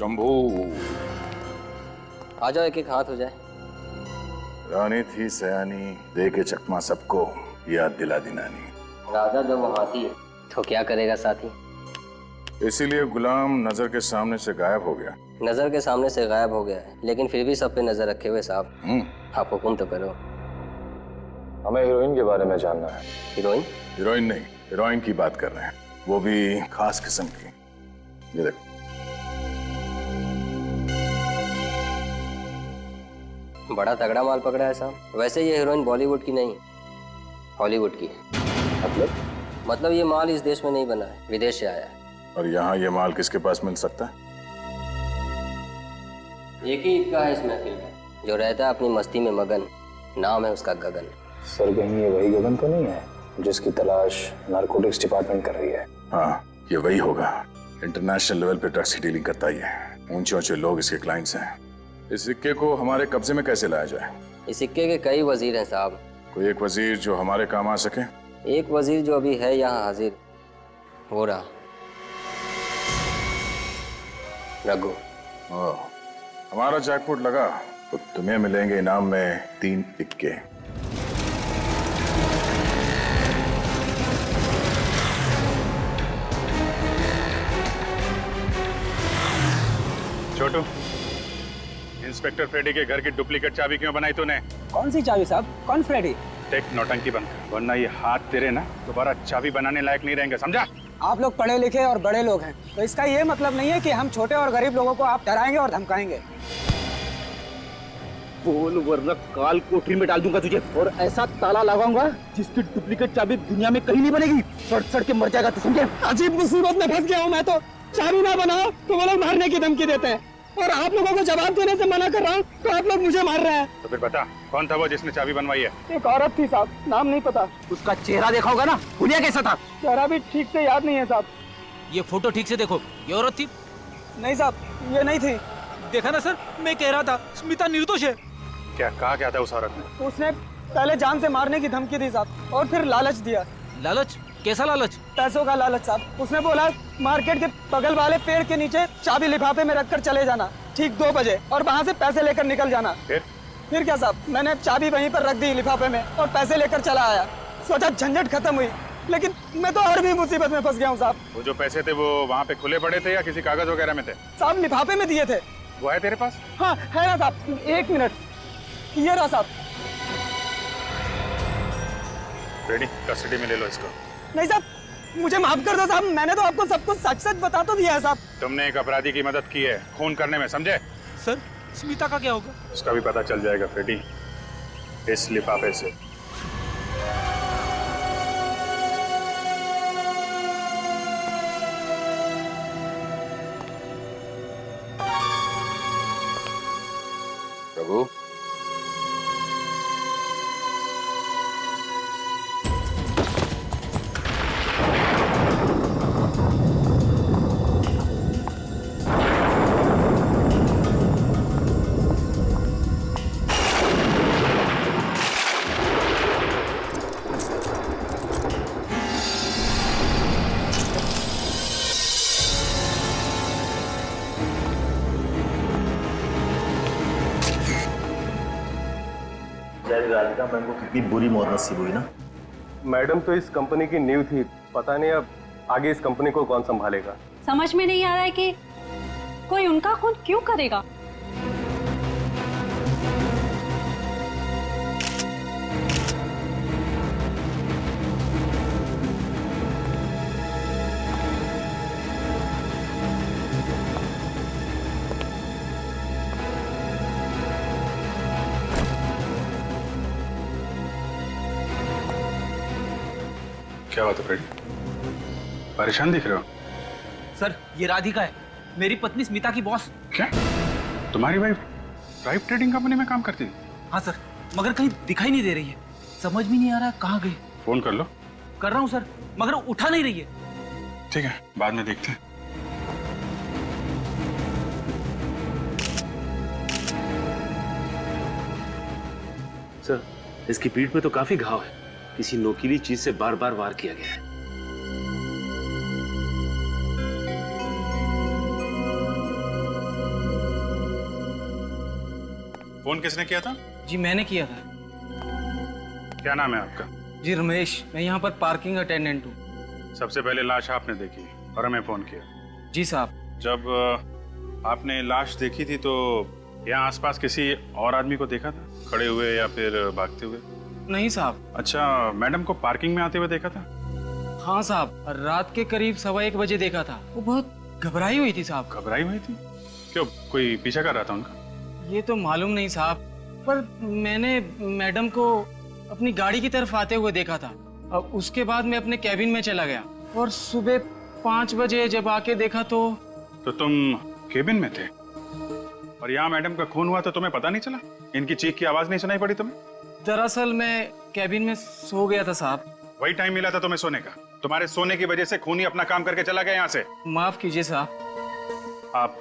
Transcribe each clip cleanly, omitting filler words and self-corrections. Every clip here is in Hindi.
शंभू, आ जाओ, एक एक हाथ हो जाए। रानी थी सयानी, दे के चकमा सबको याद दिला दी नानी। राजा जब वो हाथी तो क्या करेगा साथी। इसीलिए गुलाम नजर के सामने से गायब हो गया। नजर के सामने से गायब हो गया है, लेकिन फिर भी सब पे नजर रखे हुए साहब। आप हुक्म तो करो। हमें हीरोइन के बारे में जानना है। हीरोइन? हीरोइन नहीं, हीरोइन की बात कर रहे हैं, वो भी खास किस्म की। ये देखो। बड़ा तगड़ा माल पकड़ा है साहब। वैसे ये हीरोइन बॉलीवुड की नहीं, हॉलीवुड की है। मतलब ये माल इस देश में नहीं बना है, विदेश से आया है। और यहाँ ये माल किसके पास मिल सकता है? एक ही इक्का है इस महफिल में, जो रहता है अपनी मस्ती में मगन। नाम है उसका गगन। सर कहीं ये वही गगन तो नहीं है जिसकी तलाश नारकोटिक्स डिपार्टमेंट कर रही है? हाँ, ये वही होगा। इंटरनेशनल लेवल पे ड्रग्स की डीलिंग करता ही है। ऊंचे ऊंचे लोग इसके क्लाइंट्स हैं। इस सिक्के को हमारे कब्जे में कैसे लाया जाए? इस सिक्के के कई वजीर हैं साहब। कोई एक वजीर जो हमारे काम आ सके? एक वजीर जो अभी है यहाँ हाजिर, हो रहा रघु। हमारा जैकपॉट लगा तो तुम्हें मिलेंगे इनाम में 3 इक्के। छोटू, इंस्पेक्टर फ्रेडी के घर की डुप्लीकेट चाबी क्यों बनाई तूने? कौन सी चाबी साहब? कौन फ्रेडी? टेक नौटंकी बंद कर, वरना ये हाथ तेरे ना दोबारा चाबी बनाने लायक नहीं रहेंगे, समझा? आप लोग पढ़े लिखे और बड़े लोग हैं, तो इसका ये मतलब नहीं है कि हम छोटे और गरीब लोगों को आप डराएंगे और धमकाएंगे। बोल वरना काल कोठरी में डाल दूंगा तुझे, और ऐसा ताला लगाऊंगा जिसकी डुप्लीकेट चाबी दुनिया में कहीं नहीं बनेगी। सड़ सड़ के मर जाएगा, तो समझे? अजीब मुसीबत में फंस गया हूँ मैं तो। चाबी ना बनाओ तो वो लोग मारने की धमकी देते हैं, और आप लोगों को जवाब देने से मना कर रहा हूँ तो आप लोग मुझे मार रहे हैं। तो फिर बता, कौन था वो जिसने चाबी बनवाई है? एक औरत थी साहब, नाम नहीं पता। उसका चेहरा देखा होगा ना, हुलिया कैसा था? चेहरा भी ठीक से याद नहीं है साहब। ये फोटो ठीक से देखो, ये औरत थी? नहीं साहब, ये नहीं थी। देखा ना सर, मैं कह रहा था स्मिता निर्दोष है। क्या कहा क्या था उस औरत ने? उसने पहले जान से मारने की धमकी दी साहब, और फिर लालच दिया। लालच? कैसा लालच? पैसों का लालच साहब। उसने बोला मार्केट के बगल वाले पेड़ के नीचे चाबी लिफाफे में रखकर चले जाना ठीक 2 बजे, और वहाँ से पैसे लेकर निकल जाना। फिर क्या साहब, मैंने चाबी वहीं पर रख दी लिफाफे में और पैसे लेकर चला आया। सोचा झंझट खत्म हुई, लेकिन मैं तो और भी मुसीबत में फंस गया हूँ साहब। वो जो पैसे थे वो वहाँ पे खुले पड़े थे या किसी कागज वगैरह में थे? साहब लिफाफे में दिए थे। वो है तेरे पास? हाँ है ना साहब, 1 मिनट, ये रहा साहब। रेडी, कस्टडी में ले लो इसको। नहीं साहब, मुझे माफ कर दो साहब, मैंने तो आपको सब कुछ सच सच बता तो दिया है साहब। तुमने एक अपराधी की मदद की है खून करने में, समझे? सर स्मिता का क्या होगा? उसका भी पता चल जाएगा फ्रेडी, इस लिफाफे से। प्रभु, राधिका मैम को कितनी बुरी मौत नसीब हुई ना। मैडम तो इस कंपनी की नींव थी, पता नहीं अब आगे इस कंपनी को कौन संभालेगा। समझ में नहीं आ रहा है कि कोई उनका खून क्यों करेगा। क्या बात है फ्रेडी, परेशान दिख रहे हो? सर ये राधिका है, मेरी पत्नी स्मिता की बॉस। क्या तुम्हारी वाइफ प्राइवेट ट्रेडिंग कंपनी में काम करती है? हाँ सर, मगर कहीं दिखाई नहीं दे रही है। समझ में नहीं आ रहा है कहाँ गई। फोन कर लो। कर रहा हूँ सर, मगर उठा नहीं रही है। ठीक है, बाद में देखते हैं। सर इसकी पीठ में तो काफी घाव है, किसी नोकीली चीज से बार बार वार किया गया है। फोन किसने किया था? जी मैंने किया था। क्या नाम है आपका? जी रमेश, मैं यहाँ पर पार्किंग अटेंडेंट हूँ। सबसे पहले लाश आपने देखी और हमें फोन किया। जी साहब। जब आपने लाश देखी थी तो यहाँ आसपास किसी और आदमी को देखा था, खड़े हुए या फिर भागते हुए? नहीं साहब। अच्छा, मैडम को पार्किंग में आते हुए देखा था? हाँ साहब, रात के करीब 1:15 बजे देखा था। वो बहुत घबराई हुई थी साहब। घबराई हुई थी? क्यों, कोई पीछा कर रहा था उनका? ये तो मालूम नहीं साहब, पर मैंने मैडम को अपनी गाड़ी की तरफ आते हुए देखा था। अब उसके बाद मैं अपने कैबिन में चला गया और सुबह 5 बजे जब आके देखा तो तुम केबिन में थे और यहाँ मैडम का खून हुआ तो तुम्हें पता नहीं चला? इनकी चीख की आवाज नहीं सुनाई पड़ी तुम्हें? दरअसल मैं कैबिन में सो गया था साहब। वही टाइम मिला था तुम्हें सोने का? तुम्हारे सोने की वजह से खूनी अपना काम करके चला गया यहाँ से। माफ कीजिए साहब। आप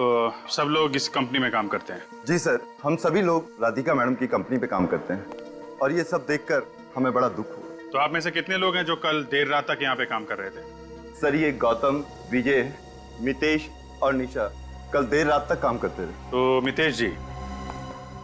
सब लोग इस कंपनी में काम करते हैं? जी सर, हम सभी लोग राधिका मैडम की कंपनी पे काम करते हैं और ये सब देखकर हमें बड़ा दुख हुआ। तो आप में से कितने लोग हैं जो कल देर रात तक यहाँ पे काम कर रहे थे? सर, ये गौतम, विजय, मितेश और निशा कल देर रात तक काम करते थे। तो मितेश जी,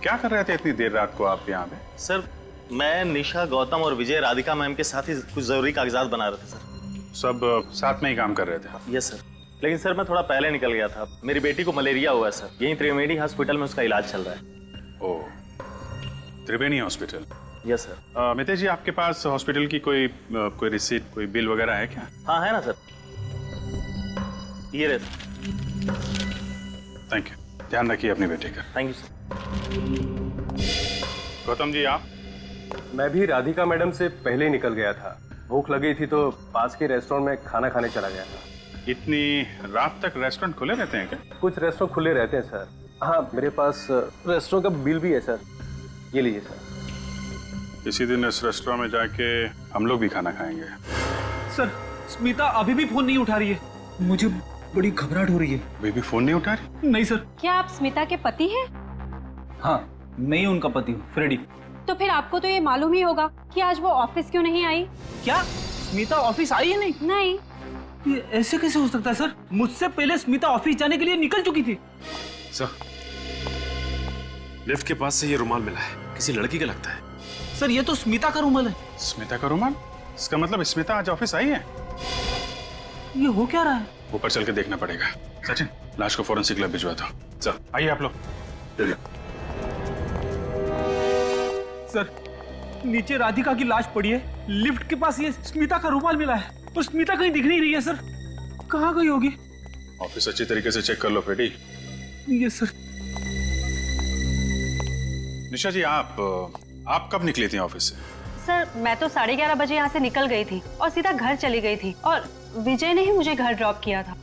क्या कर रहे थे इतनी देर रात को आप यहाँ पे? सर, मैं, निशा, गौतम और विजय राधिका मैम के साथ ही कुछ जरूरी कागजात बना रहे थे सर। सब साथ में ही काम कर रहे थे? यस सर, लेकिन सर मैं थोड़ा पहले निकल गया था। मेरी बेटी को मलेरिया हुआ है सर, यहीं त्रिवेणी हॉस्पिटल में उसका इलाज चल रहा है। Oh, Triveni hospital. Yes sir. Mitesh ji, आपके पास हॉस्पिटल की कोई रिसीट, कोई बिल वगैरह है क्या? हाँ है ना सर, ये रहे सर। थैंक यू, ध्यान रखिए अपनी बेटी का। Thank you sir. Gautam ji, आप? मैं भी राधिका मैडम से पहले ही निकल गया था। भूख लगी थी तो पास के रेस्टोरेंट में खाना खाने चला गया था। इतनी रात तक रेस्टोरेंट खुले रहते हैं क्या? कुछ रेस्टोरेंट खुले रहते हैं सर। हाँ, मेरे पास रेस्टोरेंट का बिल भी है सर, ये लीजिए सर। इसी दिन इस रेस्टोरेंट में जाके हम लोग भी खाना खाएंगे। सर, स्मिता अभी भी फोन नहीं उठा रही है। मुझे बड़ी घबराहट हो रही है। बेबी फोन नहीं उठा रही? नहीं सर। क्या आप स्मिता के पति हैं? हाँ, मैं ही उनका पति हूँ, फ्रेडी। तो फिर आपको तो ये मालूम ही होगा कि आज वो ऑफिस क्यों नहीं आई। क्या स्मिता ऑफिस आई है? नहीं नहीं। ये ऐसे कैसे हो सकता है सर? मुझसे पहले स्मिता ऑफिस जाने के लिए निकल चुकी थी। सर, लिफ्ट के पास से ये रुमाल मिला है, किसी लड़की का लगता है। सर, ये तो स्मिता का रुमाल है। स्मिता का रुमाल? इसका मतलब स्मिता आज ऑफिस आई है? ये हो क्या रहा है? ऊपर चल के देखना पड़ेगा। सचिन, लाश को फॉरेंसिक लैब भिजवा दो। चल आइए आप लोग। सर, नीचे राधिका की लाश पड़ी है, लिफ्ट के पास ये स्मिता का रुमाल मिला है और स्मिता कहीं दिख नहीं रही है। सर, कहाँ गई होगी? ऑफिस अच्छी तरीके से चेक कर लो Freddy. Yes sir. Nisha ji, आप कब निकली थी ऑफिस से? सर, मैं तो 11:30 बजे यहाँ से निकल गई थी और सीधा घर चली गई थी और विजय ने ही मुझे घर ड्रॉप किया था।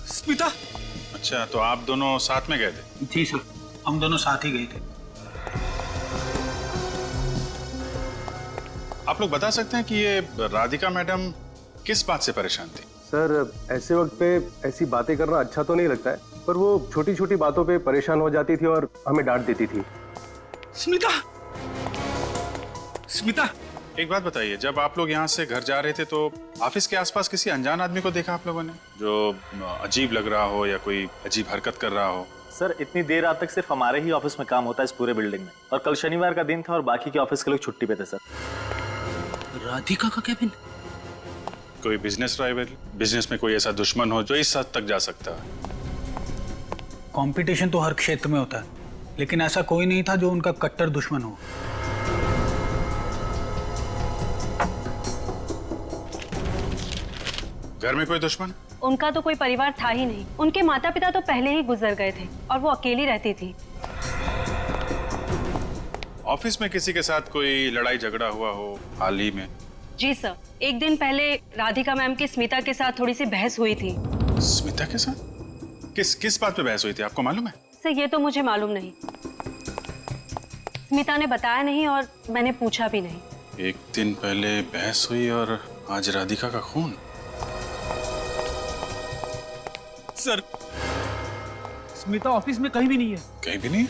स्मिता? अच्छा, तो आप दोनों साथ में गए थे? जी सर, हम दोनों साथ ही गए थे। आप लोग बता सकते हैं कि ये राधिका मैडम किस बात से परेशान थी? सर, ऐसे वक्त पे ऐसी बातें करना अच्छा तो नहीं लगता है, पर वो छोटी छोटी बातों पे परेशान हो जाती थी और हमें डांट देती थी। स्मिता? स्मिता? एक बात बताइए, जब आप लोग यहाँ से घर जा रहे थे तो ऑफिस के आसपास किसी अनजान आदमी को देखा आप लोगों ने, जो अजीब लग रहा हो या कोई अजीब हरकत कर रहा हो? सर, इतनी देर रात तक सिर्फ हमारे ही ऑफिस में काम होता है इस पूरे बिल्डिंग में, और कल शनिवार का दिन था और बाकी के ऑफिस के लोग छुट्टी पे थे सर। राधिका का कैबिन? कोई बिजनेस राइवल, बिजनेस में कोई ऐसा दुश्मन हो जो इस हद तक जा सकता है? कंपटीशन तो हर क्षेत्र में होता है, लेकिन ऐसा कोई नहीं था जो उनका कट्टर दुश्मन हो। घर में कोई दुश्मन? उनका तो कोई परिवार था ही नहीं। उनके माता पिता तो पहले ही गुजर गए थे और वो अकेली रहती थी। ऑफिस में किसी के साथ कोई लड़ाई झगड़ा हुआ हो हाल ही में? जी सर, एक दिन पहले राधिका मैम की स्मिता के साथ थोड़ी सी बहस हुई थी। स्मिता के साथ? किस बात पे बहस हुई थी, आपको मालूम है? सर, ये तो मुझे मालूम नहीं। स्मिता ने बताया नहीं और मैंने पूछा भी नहीं। एक दिन पहले बहस हुई और आज राधिका का खून? सर, स्मिता ऑफिस में कहीं भी नहीं है। कहीं भी नहीं?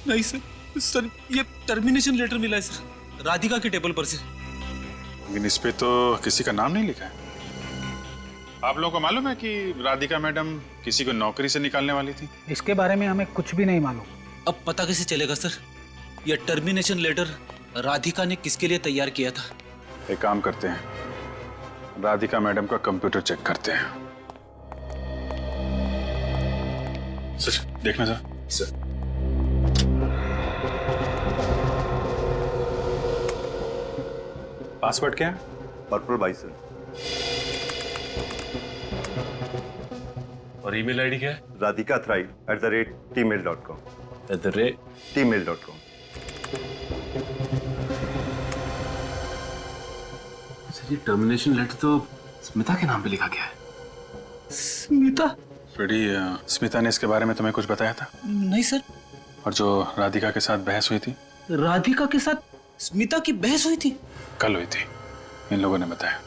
नहीं सर। सर, ये टर्मिनेशन लेटर मिला है सर, राधिका के टेबल पर से। लेकिन इस पे तो किसी का नाम नहीं लिखा है। आप लोगों को मालूम है कि राधिका मैडम किसी को नौकरी से निकालने वाली थी? इसके बारे में हमें कुछ भी नहीं मालूम। अब पता कैसे चलेगा सर? ये टर्मिनेशन लेटर राधिका ने किसके लिए तैयार किया था? एक काम करते हैं, राधिका मैडम का कंप्यूटर चेक करते हैं। सर देखना सर। पासवर्ड क्या है? Purple by sir. और ईमेल आईडी क्या है? radhikathrive@tmail.com। tmail.com। सर ये टर्मिनेशन लेटर तो स्मिता के नाम पे लिखा गया है। स्मिता? फ्रेडी, स्मिता ने इसके बारे में तुम्हें कुछ बताया था? नहीं सर। और जो राधिका के साथ बहस हुई थी? राधिका के साथ स्मिता की बहस हुई थी? कल हुई थी, इन लोगों ने बताया।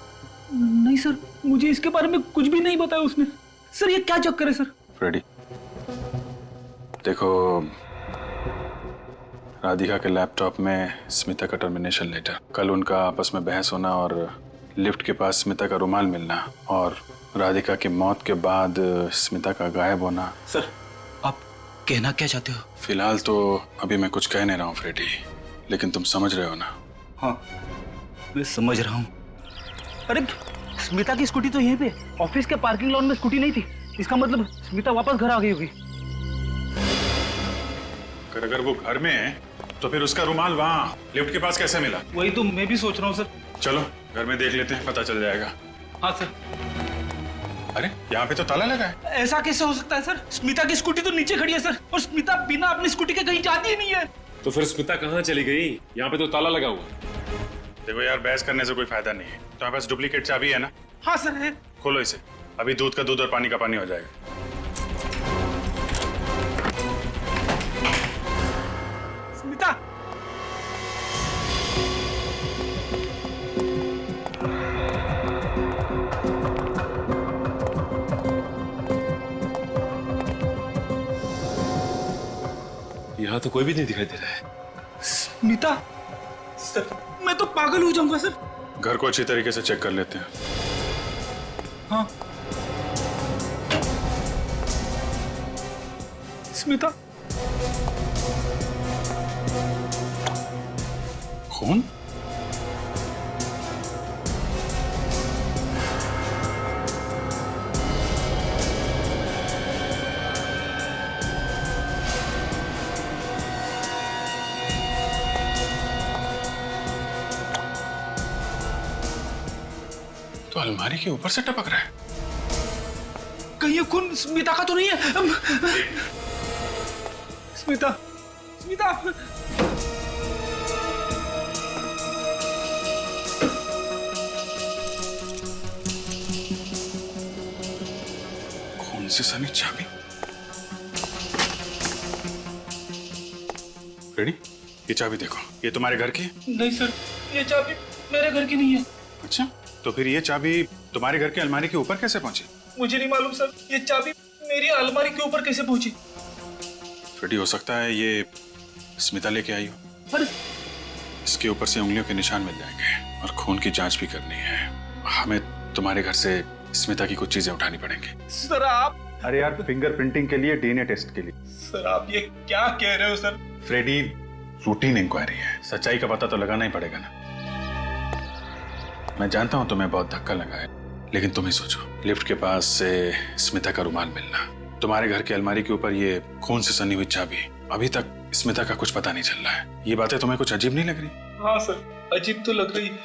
नहीं सर, मुझे इसके बारे में कुछ भी नहीं बताया उसने। सर ये क्या चक्कर है सर? फ्रेडी देखो, राधिका के लैपटॉप में स्मिता का टर्मिनेशन लेटर, कल उनका आपस में बहस होना और लिफ्ट के पास स्मिता का रुमाल मिलना और राधिका की मौत के बाद स्मिता का गायब होना। सर आप कहना क्या चाहते हो? फिलहाल तो अभी मैं कुछ कह नहीं रहा हूँ फ्रेडी, लेकिन तुम समझ रहे हो ना? हाँ मैं समझ रहा हूँ। अरे स्मिता की स्कूटी तो यहीं पे ऑफिस के पार्किंग लॉन में स्कूटी नहीं थी। इसका मतलब स्मिता वापस घर आ गई होगी। अगर वो घर में है तो फिर उसका रुमाल वहाँ लिफ्ट के पास कैसे मिला? वही तो मैं भी सोच रहा हूँ सर। चलो घर में देख लेते हैं, पता चल जाएगा। हाँ सर। अरे यहाँ पे तो ताला लगा है। ऐसा कैसे हो सकता है सर? स्मिता की स्कूटी तो नीचे खड़ी है सर, और स्मिता बिना अपनी स्कूटी के कहीं जाती ही नहीं है। तो फिर स्मिता कहाँ चली गई? यहाँ पे तो ताला लगा हुआ। देखो यार, बहस करने से कोई फायदा नहीं है। तुम्हारे पास डुप्लीकेट चाबी है ना? हाँ सर है। खोलो इसे, अभी दूध का दूध और पानी का पानी हो जाएगा। स्मिता! यहाँ तो कोई भी नहीं दिखाई दे रहा है। स्मिता? सर मैं तो पागल हो जाऊंगा सर। घर को अच्छी तरीके से चेक कर लेते हैं। हाँ स्मिता? खून? तो अलमारी के ऊपर से टपक रहा है। कहीं ये खून स्मिता का तो नहीं है? स्मिता, स्मिता! खून से सनी चाबी। रेडी? ये चाबी देखो, ये तुम्हारे घर की? नहीं सर, ये चाबी मेरे घर की नहीं है। अच्छा, तो फिर ये चाबी तुम्हारे घर की अलमारी के ऊपर कैसे पहुंची? मुझे नहीं मालूम सर, ये चाबी मेरी अलमारी के ऊपर कैसे पहुंची? फ्रेडी, हो सकता है ये स्मिता लेके आई हो। पर इसके ऊपर से उंगलियों के निशान मिल जाएंगे और खून की जांच भी करनी है। हमें तुम्हारे घर से स्मिता की कुछ चीजें उठानी पड़ेंगी। सर आप... अरे यार, फिंगरप्रिंटिंग के लिए, डीएनए टेस्ट के लिए। सर आप ये क्या कह रहे हो सर? फ्रेडी, रूटीन इंक्वायरी है, सच्चाई का पता तो लगाना ही पड़ेगा ना। मैं जानता हूं तुम्हें बहुत धक्का लगा है, लेकिन तुम ही सोचो, लिफ्ट के पास से स्मिता का रुमाल मिलना, तुम्हारे घर की अलमारी के ऊपर ये खून से सनी हुई चाबी, अभी तक स्मिता का कुछ पता नहीं चल रहा है। ये बातें तुम्हें कुछ अजीब नहीं लग रही? हाँ सर, अजीब तो लग रही है।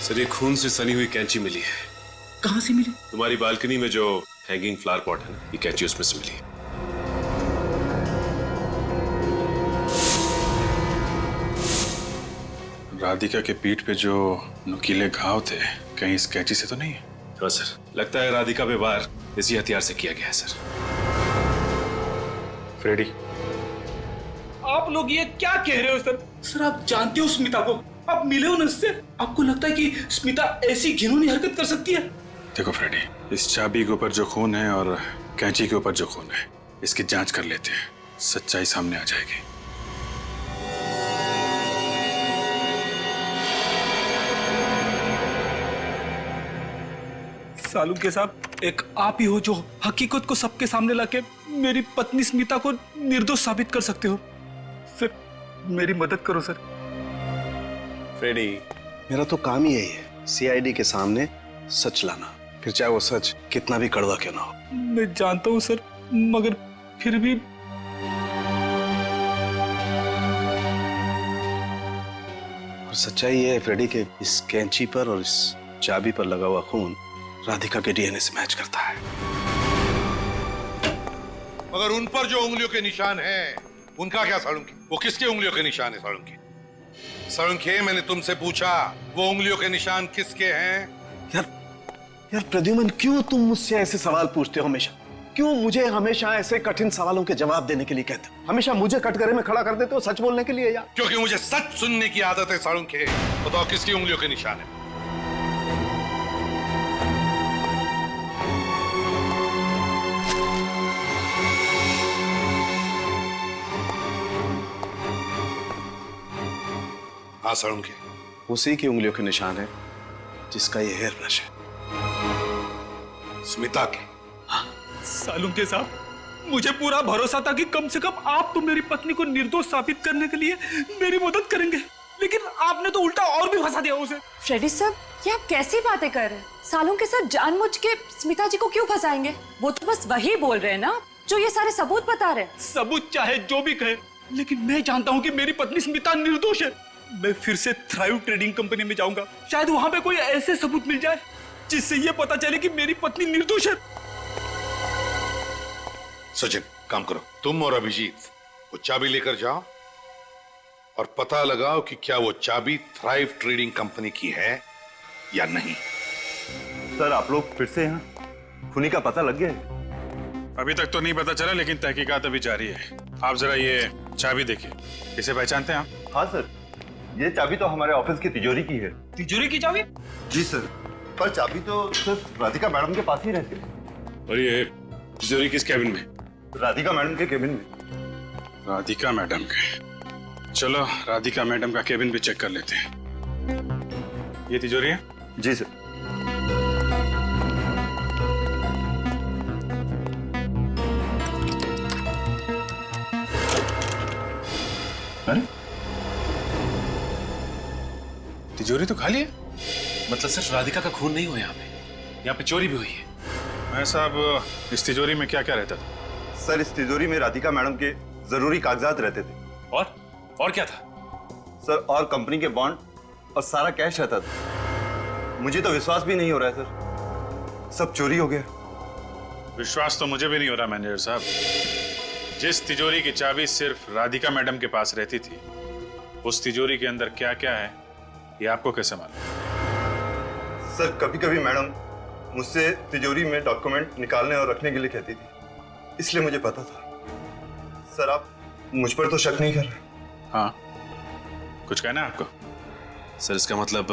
सर ये खून से सनी हुई कैंची मिली है। कहाँ से मिली? तुम्हारी बालकनी में जो हैंगिंग फ्लावर पॉट है ना, ये कैंची उसमें से मिली है। राधिका के पीठ पे जो नुकीले घाव थे, कहीं इस कैंची से तो नहीं है? हाँ सर, लगता है राधिका पे वार इसी हथियार से किया गया है सर। फ्रेडी, आप लोग ये क्या कह रहे हो सर? सर आप जानते हो स्मिता को, आप मिले हो न उससे, आपको लगता है कि स्मिता ऐसी घिनौनी हरकत कर सकती है? देखो फ्रेडी, इस चाबी के ऊपर जो खून है और कैंची के ऊपर जो खून है, इसकी जांच कर लेते हैं, सच्चाई सामने आ जाएगी। सालुंके साहब, एक आप ही हो जो हकीकत को सबके सामने लाके मेरी पत्नी स्मिता को निर्दोष साबित कर सकते हो। सर मेरी मदद करो सर। फ्रेडी, मेरा तो काम ही यही है, सीआईडी के सामने सच लाना, फिर चाहे वो सच कितना भी कड़वा क्यों ना हो। मैं जानता हूँ सर, मगर फिर भी और सच्चाई ये है फ्रेडी कि इस कैंची पर और इस चाबी पर लगा हुआ खून राधिका के डीएनए से मैच करता है। मगर उन पर जो उंगलियों के निशान हैं, उनका क्या सालुंकी? वो किसके उंगलियों के निशान है सालुंकी? सालुंकी, मैंने तुमसे पूछा वो उंगलियों के निशान किसके हैं? यार प्रद्युमन, क्यों तुम मुझसे ऐसे सवाल पूछते हो हमेशा? क्यों मुझे हमेशा ऐसे कठिन सवालों के जवाब देने के लिए कहते हो? हमेशा मुझे कटघरे में खड़ा कर देते हो सच बोलने के लिए यार। क्योंकि मुझे सच सुनने की आदत है सालुंकी। बताओ किसकी उंगलियों के निशान है? हाँ सालुंकी, उसी की उंगलियों के निशान है जिसका ये हेयर ब्रश है। स्मिता के? सालुंके साहब, मुझे पूरा भरोसा था कि कम से कम आप तो मेरी पत्नी को निर्दोष साबित करने के लिए मेरी मदद करेंगे, लेकिन आपने तो उल्टा और भी फंसा दिया उसे। फ्रेडी साहब, ये आप कैसी बातें कर रहे हैं? सालुंके साहब जानबूझ के स्मिता जी को क्यों फंसाएंगे? वो तो बस वही बोल रहे हैं ना जो ये सारे सबूत बता रहे हैं। सबूत चाहे जो भी कहे, लेकिन मैं जानता हूँ कि मेरी पत्नी स्मिता निर्दोष है। मैं फिर से थ्राइव ट्रेडिंग कंपनी में जाऊंगा, शायद वहां पे कोई ऐसे सबूत मिल जाए जिससे ये पता चले कि मेरी पत्नी निर्दोष है। सचिन, काम करो, तुम और अभिजीत वो चाबी लेकर जाओ और पता लगाओ कि क्या वो चाबी थ्राइव ट्रेडिंग कंपनी की है या नहीं। सर आप लोग फिर से यहाँ खूनी का पता लग गया है? अभी तक तो नहीं पता चला, लेकिन तहकीकात अभी जारी है। आप जरा ये चाबी देखिए, इसे पहचानते हैं आप? हाँ सर, ये चाबी तो हमारे ऑफिस की तिजोरी की है। तिजोरी की चाबी? जी सर, पर चाबी तो सिर्फ राधिका मैडम के पास ही रहती है। और ये तिजोरी किस कैबिन में? राधिका मैडम के केबिन में। राधिका मैडम के? चलो राधिका मैडम का केबिन भी चेक कर लेते हैं। ये तिजोरी है? जी सर। अरे तिजोरी तो खाली है। मतलब सिर्फ राधिका का खून नहीं हुआ यहाँ पे चोरी भी हुई है। मैं साहब, इस तिजोरी में क्या क्या रहता था? सर इस तिजोरी में राधिका मैडम के जरूरी कागजात रहते थे। और क्या था? सर और कंपनी के बॉन्ड और सारा कैश रहता था। मुझे तो विश्वास भी नहीं हो रहा है सर, सब चोरी हो गया। विश्वास तो मुझे भी नहीं हो रहा मैनेजर साहब। जिस तिजोरी की चाबी सिर्फ राधिका मैडम के पास रहती थी, उस तिजोरी के अंदर क्या क्या है ये आपको कैसे मालूम? सर कभी कभी मैडम मुझसे तिजोरी में डॉक्यूमेंट निकालने और रखने के लिए कहती थी, इसलिए मुझे पता था। सर आप मुझ पर तो शक नहीं कर रहे? हाँ, कुछ कहना है आपको? सर इसका मतलब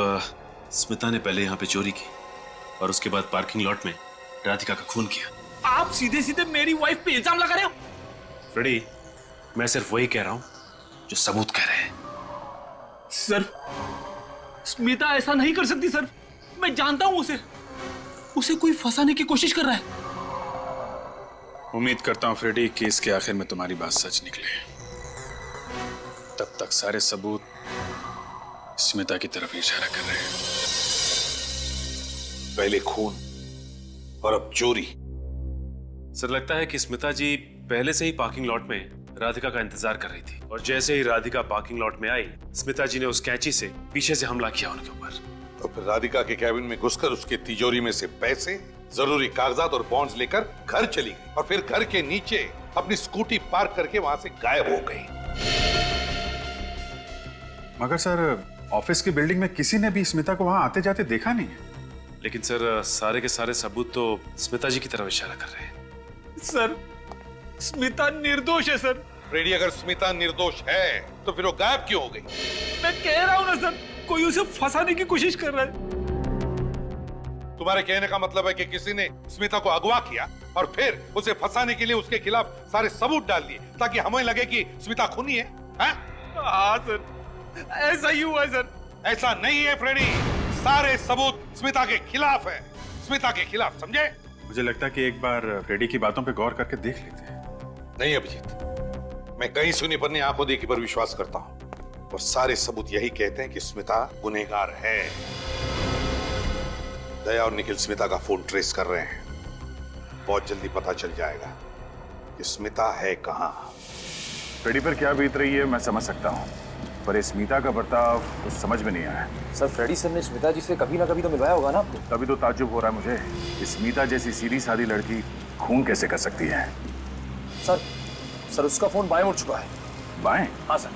स्मिता ने पहले यहाँ पे चोरी की और उसके बाद पार्किंग लॉट में राधिका का खून किया। आप सीधे सीधे मेरी वाइफ पे इल्जाम लगा रहे हो? फ्रेडी, मैं सिर्फ वही कह रहा हूँ जो सबूत कह रहे हैं। सर स्मिता ऐसा नहीं कर सकती सर, मैं जानता हूँ उसे कोई फंसाने की कोशिश कर रहा है। उम्मीद करता हूं फ्रेडी कि इसके आखिर में तुम्हारी बात सच निकले। तब तक सारे सबूत स्मिता की तरफ इशारा कर रहे हैं। पहले खून और अब चोरी। सर लगता है कि स्मिता जी पहले से ही पार्किंग लॉट में राधिका का इंतजार कर रही थी और जैसे ही राधिका पार्किंग लॉट में आई, स्मिता जी ने उस कैंची से पीछे से हमला किया उनके ऊपर। तो फिर राधिका के कैबिन में घुसकर उसके तिजोरी में से पैसे, जरूरी कागजात और बॉन्ड्स लेकर घर चली गई और फिर घर के नीचे अपनी स्कूटी पार्क करके वहां से गायब हो गई। मगर सर ऑफिस की बिल्डिंग में किसी ने भी स्मिता को वहां आते जाते देखा नहीं है। लेकिन सर सारे के सारे सबूत तो स्मिता जी की तरफ इशारा कर रहे हैं। सर स्मिता निर्दोष है सर। फ्रेडी, अगर स्मिता निर्दोष है तो फिर वो गायब क्यों हो गई? मैं कह रहा हूं ना सर, कोई उसे फंसाने की कोशिश कर रहा है। तुम्हारे कहने का मतलब है कि किसी ने स्मिता को अगवा किया और फिर उसे फंसाने के लिए उसके खिलाफ सारे सबूत डाल दिए ताकि हमें लगे कि स्मिता खूनी है? हाँ सर, ऐसा ही हुआ है सर। ऐसा नहीं है फ्रेडी, सारे सबूत स्मिता के खिलाफ है। स्मिता के खिलाफ, समझे? मुझे लगता है कि एक बार फ्रेडी की बातों पे गौर करके देख लेते हैं। नहीं अभिजीत, मैं कहीं सुनी पर नहीं आंखों देखी पर विश्वास करता हूं और सारे सबूत यही कहते हैं कि स्मिता गुनहगार है। दया और निखिल स्मिता का फोन ट्रेस कर रहे हैं। बहुत जल्दी पता चल जाएगा कि स्मिता है कहां। फ्रेडी पर क्या बीत रही है मैं समझ सकता हूँ, पर इस स्मिता का बर्ताव कुछ समझ में नहीं आया। सर फ्रेडी सर ने स्मिता जी से कभी ना कभी तो मिलवाया होगा ना आपको। तभी तो ताज्जुब हो रहा है मुझे, स्मिता जैसी सीधी सादी लड़की खून कैसे कर सकती है? सर उसका फोन बाएं उड़ चुका है। बाएं? हाँ सर।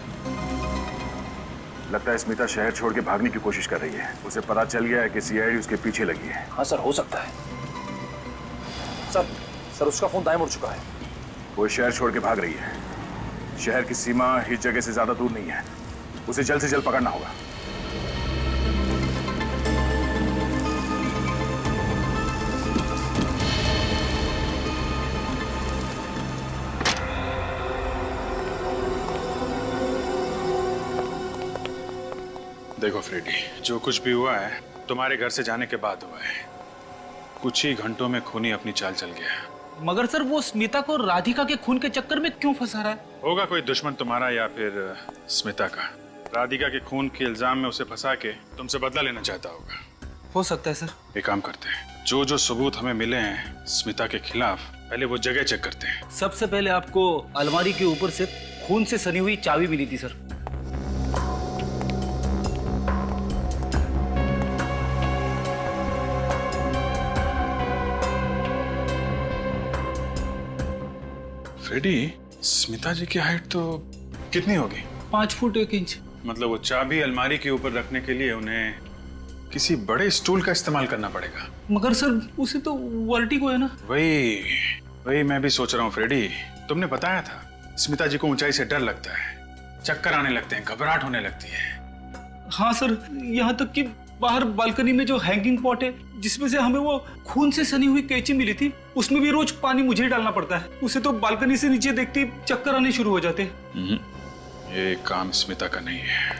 लगता है स्मिता शहर छोड़ के भागने की कोशिश कर रही है। उसे पता चल गया है कि सीआईडी उसके पीछे लगी है। हाँ सर, हो सकता है। सर उसका फोन दाएं मुड़ चुका है। वो शहर छोड़ के भाग रही है। शहर की सीमा इस जगह से ज्यादा दूर नहीं है। उसे जल्द से जल्द पकड़ना होगा। देखो फ्रेडी, जो कुछ भी हुआ है तुम्हारे घर से जाने के बाद हुआ है। कुछ ही घंटों में खूनी अपनी चाल चल गया। मगर सर वो स्मिता को राधिका के खून के चक्कर में क्यों फंसा रहा है? होगा कोई दुश्मन तुम्हारा या फिर स्मिता का। राधिका के खून के इल्जाम में उसे फंसा के तुमसे बदला लेना चाहता होगा। हो सकता है सर। एक काम करते हैं, जो जो सबूत हमें मिले हैं स्मिता के खिलाफ, पहले वो जगह चेक करते हैं। सबसे पहले आपको अलमारी के ऊपर से खून से सनी हुई चाबी मिली थी सर। फ्रेडी, स्मिता जी की हाइट तो कितनी होगी? 5 फुट 1 इंच। मतलब वो चाबी अलमारी के ऊपर रखने के लिए उन्हें किसी बड़े स्टूल का इस्तेमाल करना पड़ेगा। मगर सर उसे तो वर्टिगो है ना। वही मैं भी सोच रहा हूँ फ्रेडी। तुमने बताया था स्मिता जी को ऊंचाई से डर लगता है, चक्कर आने लगते हैं, घबराहट होने लगती है। हाँ सर, यहाँ तक कि बाहर बालकनी में जो हैंगिंग पॉट है जिसमें से हमें वो खून से सनी हुई कैंची मिली थी, उसमें भी रोज पानी मुझे ही डालना पड़ता है। उसे तो बालकनी से नीचे देखते ही चक्कर आने शुरू हो जाते हैं। ये काम स्मिता का नहीं है,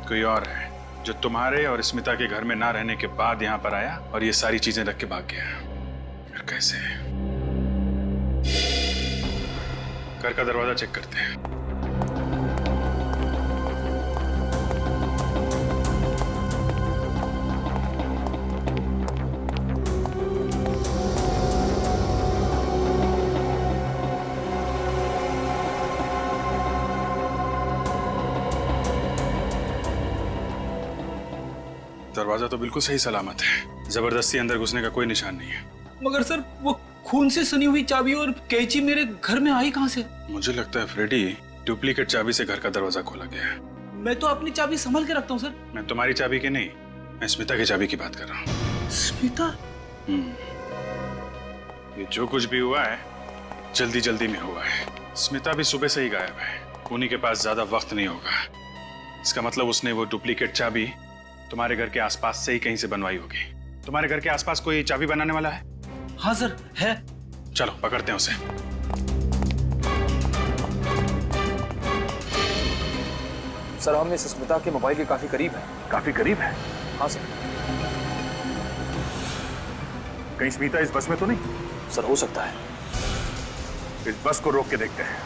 कोई और है जो तुम्हारे और स्मिता के घर में ना रहने के बाद यहाँ पर आया और ये सारी चीजें रख के भाग गया। फिर कैसे? घर का दरवाजा चेक करते हैं। दरवाजा तो बिल्कुल सही सलामत है, जबरदस्ती अंदर घुसने का कोई निशान नहीं है। मगर सर वो खून से सनी हुई चाबी और कैंची मेरे घर में आई कहां से? मुझे लगता है फ्रेडी, डुप्लीकेट चाबी से घर का दरवाजा खोला गया है। मैं तो अपनी चाबी संभाल के रखता हूँ सर। मैं तुम्हारी चाबी की नहीं, मैं स्मिता की चाबी की बात कर रहा हूँ। स्मिता? ये जो कुछ भी हुआ है जल्दी जल्दी में हुआ है। स्मिता भी सुबह से ही गायब है, उन्हीं के पास ज्यादा वक्त नहीं होगा। इसका मतलब उसने वो डुप्लीकेट चाबी तुम्हारे घर के आसपास से ही कहीं से बनवाई होगी। तुम्हारे घर के आसपास कोई चाबी बनाने वाला है? हाँ सर, है। चलो पकड़ते हैं उसे। सर हम इस स्मिता के मोबाइल के काफी करीब है। काफी करीब है? हाँ सर। कहीं स्मिता इस बस में तो नहीं? सर हो सकता है। इस बस को रोक के देखते हैं।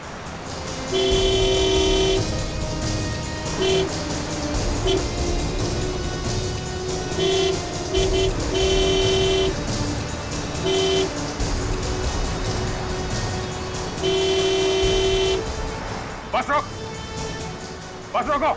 बस रोक, बस रोको।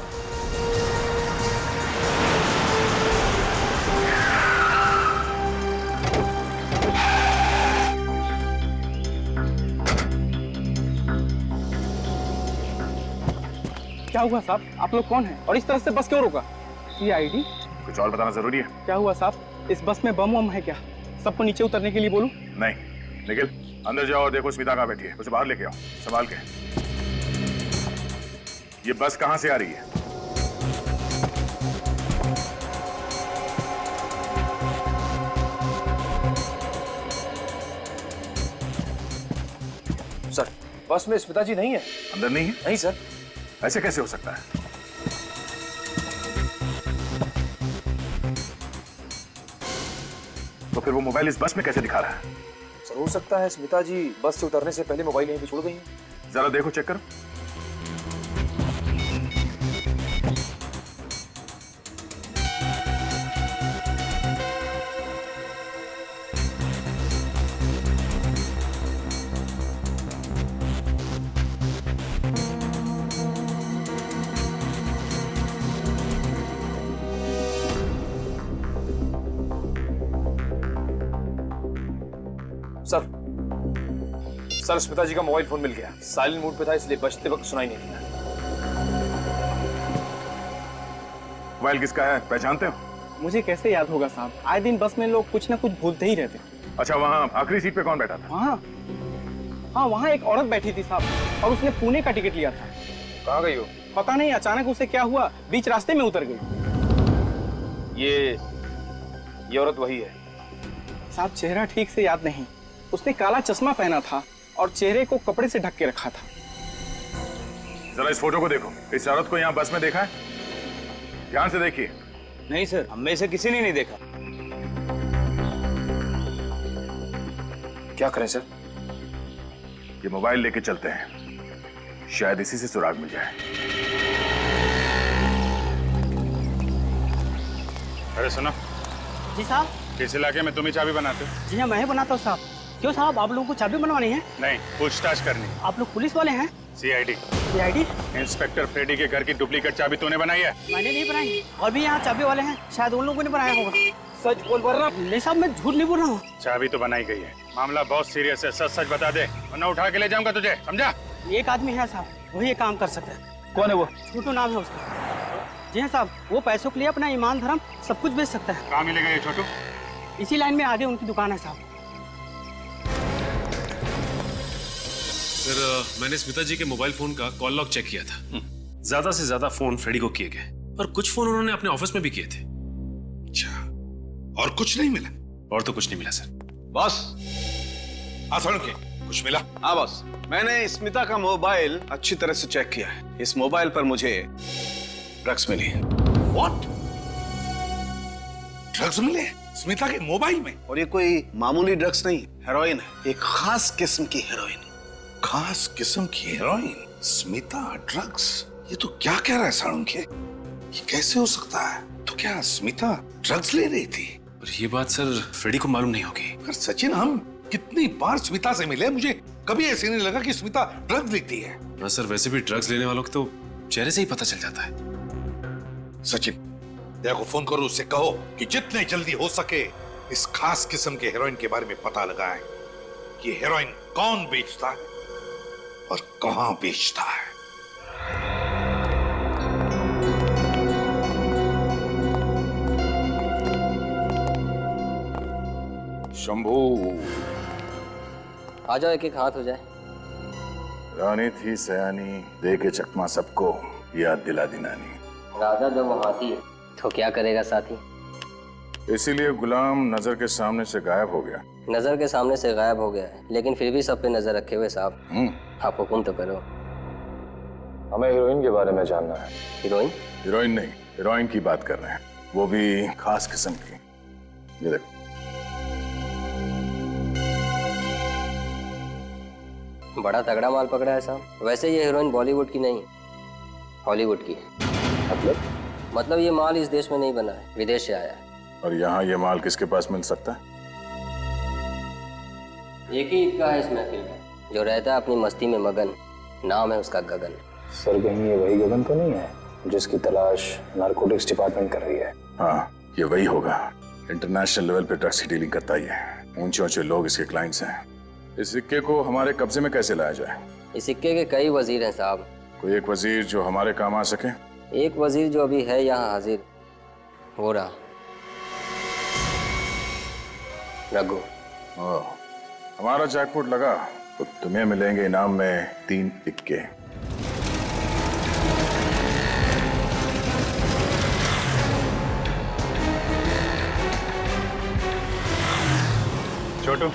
क्या हुआ साहब? आप लोग कौन हैं और इस तरह से बस क्यों रोका? सीआईडी? कुछ और बताना जरूरी है? क्या हुआ साहब? इस बस में बम वम है क्या? सबको नीचे उतरने के लिए बोलूं? नहीं, निखिल अंदर जाओ और देखो स्मिता कहाँ बैठी है। उसे बाहर लेके आओ संभाल के। ये बस कहाँ से आ रही है? सर बस में स्मिता जी नहीं है। अंदर नहीं है? नहीं सर। ऐसे कैसे हो सकता है? तो फिर वो मोबाइल इस बस में कैसे दिखा रहा है? सर हो सकता है स्मिता जी बस से उतरने से पहले मोबाइल यहीं पे छोड़ गई हैं। जरा देखो, चेक करो। सर स्मिता जी का मोबाइल फोन मिल गया। साइलेंट मोड पे था इसलिए बजते वक्त सुनाई नहीं दिया। मोबाइल किसका है, पहचानते हो? मुझे कैसे याद होगा साहब, आए दिन बस में लोग कुछ ना कुछ भूलते ही रहते। अच्छा, वहाँ आखिरी सीट पे कौन बैठा था? हाँ, वहाँ एक औरत बैठी थी साहब, और उसने पुणे का टिकट लिया था। कहाँ गई हो? पता नहीं, अचानक उसे क्या हुआ, बीच रास्ते में उतर गई। ये औरत वही है साहब, चेहरा ठीक से याद नहीं। उसने काला चश्मा पहना था और चेहरे को कपड़े से ढक के रखा था। जरा इस फोटो को देखो। इस औरत को यहाँ बस में देखा है? ध्यान से देखिए। नहीं सर, हम में से किसी ने नहीं देखा। क्या करें सर? ये मोबाइल लेके चलते हैं, शायद इसी से सुराग मिल जाए। अरे सुनो जी साहब। किस इलाके में तुम ही चाबी बनाते हो? जी हाँ, मैं ही बनाता हूँ साहब। क्यों साहब, आप लोगों को चाबी बनवानी है? नहीं, पूछताछ करनी। आप लोग पुलिस वाले हैं? सीआईडी। सीआईडी? इंस्पेक्टर फ्रेडी के घर की डुप्लीकेट चाबी तूने बनाई है? मैंने नहीं बनाई। और भी यहाँ चाबी वाले हैं, शायद उन लोगों ने बनाया होगा। सच बोल रहा? नहीं साहब, मैं झूठ नहीं बोल रहा हूँ। चाबी तो बनाई गई है। मामला बहुत सीरियस है, सच सच बता दे वरना उठा के ले जाऊंगा तुझे, समझा? एक आदमी है साहब, वही ये काम कर सकता है। कौन है वो? छोटू नाम है उसका। जी हाँ साहब, वो पैसों के लिए अपना ईमान धर्म सब कुछ बेच सकता है। कहाँ मिलेगा ये छोटू? इसी लाइन में आगे उनकी दुकान है साहब। सर मैंने स्मिता जी के मोबाइल फोन का कॉल लॉग चेक किया था। ज्यादा से ज्यादा फोन फ्रेडी को किए गए और कुछ फोन उन्होंने अपने ऑफिस में भी किए थे। अच्छा, और कुछ नहीं मिला? और तो कुछ नहीं मिला सर। बॉस, के कुछ मिला? हाँ बॉस, मैंने स्मिता का मोबाइल अच्छी तरह से चेक किया है। इस मोबाइल पर मुझे ड्रग्स मिली। व्हाट? ड्रग्स मिले स्मिता के मोबाइल में? और ये कोई मामूली ड्रग्स नहीं, हेरोइन है। एक खास किस्म की हेरोइन। खास किस्म की हेरोइन? स्मिता ड्रग्स? ये तो क्या कह रहा है साळुंखे? ये कैसे हो सकता है? तो क्या स्मिता ड्रग्स ले रही थी? और ये बात सर फ्रेडी को मालूम नहीं होगी। पर सचिन, हम कितनी बार स्मिता से मिले, मुझे कभी ऐसे नहीं लगा कि स्मिता ड्रग्स लेती है। हाँ सर, वैसे भी ड्रग्स लेने वालों को तो चेहरे से ही पता चल जाता है। सचिन, देखो फोन करो, उससे कहो कि जितने जल्दी हो सके इस खास किस्म के हेरोइन के बारे में पता लगाएं कि हेरोइन कौन बेचता है और कहां बेचता है। शंभू, आ जाओ, एक एक हाथ हो जाए। रानी थी सयानी, दे के चकमा सबको याद दिला दिनानी। राजा जब वो हाथी तो क्या करेगा साथी? इसीलिए गुलाम नजर के सामने से गायब हो गया। नजर के सामने से गायब हो गया है, लेकिन फिर भी सब पे नजर रखे हुए साहब। आप हुक्म तो करो। हमें हीरोइन के बारे में जानना है। हीरोइन? हीरोइन नहीं, हीरोइन की बात कर रहे हैं, वो भी खास किस्म की। ये देखो। बड़ा तगड़ा माल पकड़ा है साहब। वैसे ये हीरोइन बॉलीवुड की नहीं, हॉलीवुड की है। मतलब ये माल इस देश में नहीं बना है, विदेश से आया है। और यहाँ ये माल किसके पास मिल सकता है? एक ही इक्का है इस महफिल में, जो रहता है अपनी मस्ती में मगन। नाम है उसका गगन। सर कहीं ये वही गगन तो नहीं है जिसकी तलाश नारकोटिक्स डिपार्टमेंट कर रही है? हाँ, ये वही होगा। इंटरनेशनल लेवल पे ड्रग्स की डीलिंग करता ही है। ऊंचे ऊंचे लोग इसके क्लाइंट्स हैं। इस सिक्के को हमारे कब्जे में कैसे लाया जाए? इस सिक्के के कई वजीर हैं साहब। कोई एक वजीर जो हमारे काम आ सके? एक वजीर जो अभी है यहाँ हाजिर, हो रहा रघु। हमारा जैकपॉट लगा तो तुम्हें मिलेंगे इनाम में 3 इक्के। छोटू,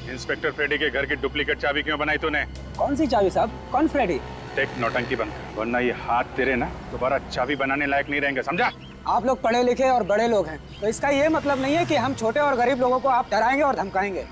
इंस्पेक्टर फ्रेडी के घर की डुप्लीकेट चाबी क्यों बनाई तूने? कौन सी चाबी साहब? कौन फ्रेडी? टेक नौटंकी बंद कर, वरना ये हाथ तेरे ना दोबारा चाबी बनाने लायक नहीं रहेंगे, समझा? आप लोग पढ़े लिखे और बड़े लोग हैं, तो इसका ये मतलब नहीं है कि हम छोटे और गरीब लोगों को आप डराएंगे और धमकाएंगे।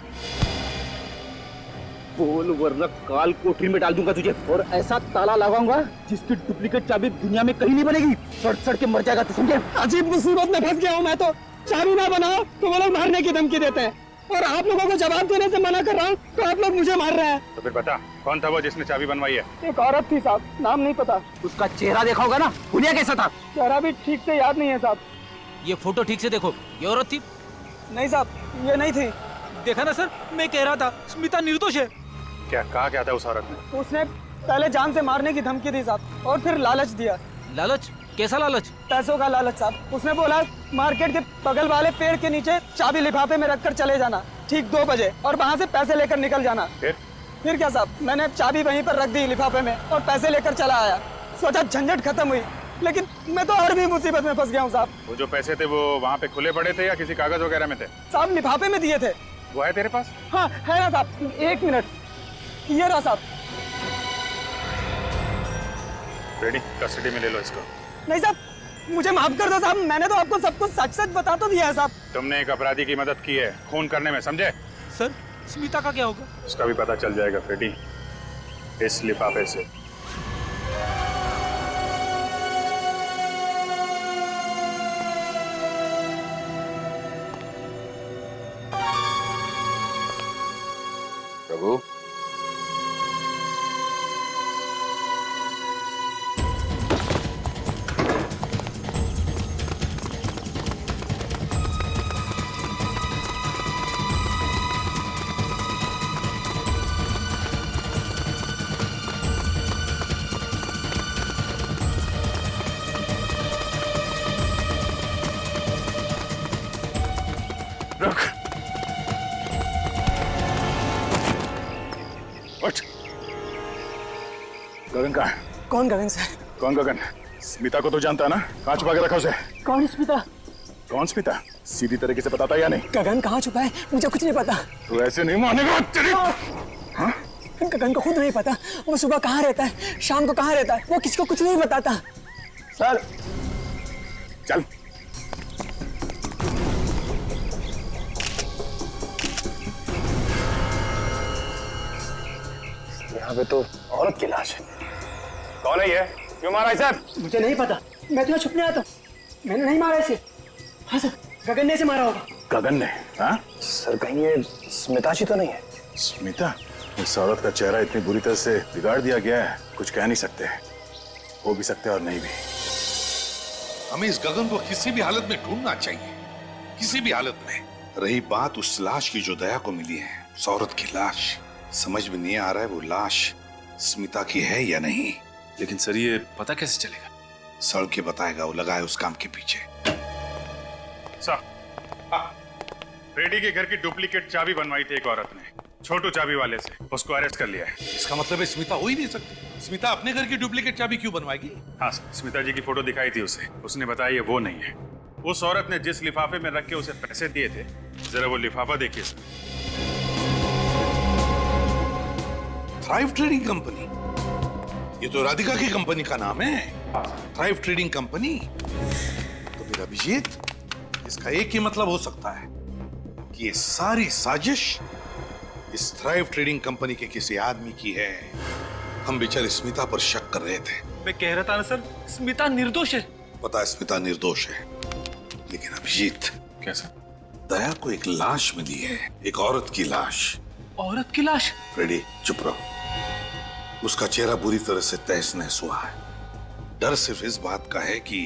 बोल वरना काल कोठरी में डाल दूंगा तुझे, और ऐसा ताला लगाऊंगा जिसकी डुप्लीकेट चाबी दुनिया में कहीं नहीं बनेगी। सड़ सड़ के मर जाएगा, तो समझे? अजीब मुसीबत में फंस गया हूँ मैं तो। चाबी ना बनाओ तो वो लोग मारने की धमकी देते हैं, और आप लोगों को जवाब देने से मना कर रहा हूँ तो आप लोग मुझे मार रहे हैं। तो फिर बता कौन था वो जिसने चाबी बनवाई है? एक औरत थी साहब, नाम नहीं पता। उसका चेहरा देखा होगा ना, हुलिया कैसा था? चेहरा भी ठीक से याद नहीं है साहब। ये फोटो ठीक से देखो, ये औरत थी? नहीं साहब, ये नहीं थी। देखा ना सर, मैं कह रहा था स्मिता निर्दोष है। क्या कहा क्या था उस औरत ने? उसने पहले जान से मारने की धमकी दी साहब, और फिर लालच दिया। लालच? कैसा लालच? पैसों का लालच साहब। उसने बोला मार्केट के बगल वाले पेड़ के नीचे चाबी लिफाफे में रखकर चले जाना ठीक 2 बजे, और वहाँ से पैसे लेकर निकल जाना। फिर क्या साहब, मैंने चाबी वहीं पर रख दी लिफाफे में और पैसे लेकर चला आया। सोचा झंझट खत्म हुई, लेकिन मैं तो और भी मुसीबत में फंस गया हूँ साहब। वो जो पैसे थे वो वहाँ पे खुले पड़े थे या किसी कागज वगैरह में थे? साहब लिफाफे में दिए थे। वो है तेरे पास? हाँ है ना साहब, 1 मिनट, ये रहा साहब। रेडी, कस्टडी में ले लो इसको। नहीं साहब, मुझे माफ कर दो साहब, मैंने तो आपको सब कुछ सच सच बता तो दिया है साहब। तुमने एक अपराधी की मदद की है खून करने में, समझे? सर स्मिता का क्या होगा? उसका भी पता चल जाएगा फ्रेडी, इस लिफाफे से। प्रभु, गगन कहाँ है? कौन गगन सर? कौन गगन? स्मिता को तो जानता है ना, कहाँ छुपा के रखा उसे? कौन स्मिता? कौन स्मिता? सीधी तरीके से बताता या नहीं? गगन कहाँ छुपा है मुझे कुछ नहीं पता। तू ऐसे नहीं मानेगा तेरी। हाँ? गगन को खुद नहीं पता, वो सुबह कहाँ रहता है, शाम को कहाँ रहता है, वो किसी को कुछ नहीं बताता। सर चल। यहाँ पे तो औरत की लाश है। कौन है ये? क्यों मारा है सर? मुझे नहीं पता, मैं तो यहाँ छुपने आया था, मैंने नहीं मारा इसे। हाँ सर, गगन ने इसे मारा होगा। गगन ने? हाँ सर कहीं ये स्मिता जी तो नहीं है? स्मिता? इस औरत का चेहरा इतनी बुरी तरह से बिगाड़ दिया गया है, कुछ कह नहीं सकते। हो भी सकते और नहीं भी। हमें इस गगन को किसी भी हालत में ढूंढना चाहिए, किसी भी हालत में। रही बात उस लाश की जो दया को मिली है, उस औरत की लाश, समझ में नहीं आ रहा है वो लाश स्मिता की है या नहीं। लेकिन सर ये पता कैसे चलेगा? सड़ के बताएगा, वो लगा है उस काम के पीछे। सर, रेडी के घर की डुप्लीकेट चाबी बनवाई थी एक औरत ने, छोटू चाबी वाले से। उसको अरेस्ट कर लिया है। इसका मतलब है स्मिता हो ही नहीं सकती। स्मिता अपने घर की डुप्लीकेट चाबी क्यों बनवाएगी? हाँ सर, स्मिता जी की फोटो दिखाई थी उसे, उसने बताया ये वो नहीं है। उस औरत ने जिस लिफाफे में रख के उसे पैसे दिए थे, जरा वो लिफाफा देखिए सर। थ्राइव ट्रेडिंग कंपनी, ये तो राधिका की कंपनी का नाम है, थ्राइव ट्रेडिंग कंपनी। तो फिर अभिजीत, इसका एक ही मतलब हो सकता है कि ये सारी साजिश इस थ्राइव ट्रेडिंग कंपनी के किसी आदमी की है। हम बेचारे स्मिता पर शक कर रहे थे। मैं कह रहा था ना सर, स्मिता निर्दोष है। पता है स्मिता निर्दोष है, लेकिन अभिजीत, कैसा? दया को एक लाश मिली है, एक औरत की लाश। औरत की लाश? फ्रेडी चुप रहो। उसका चेहरा बुरी तरह से तहस नहस हुआ है। डर सिर्फ इस बात का है कि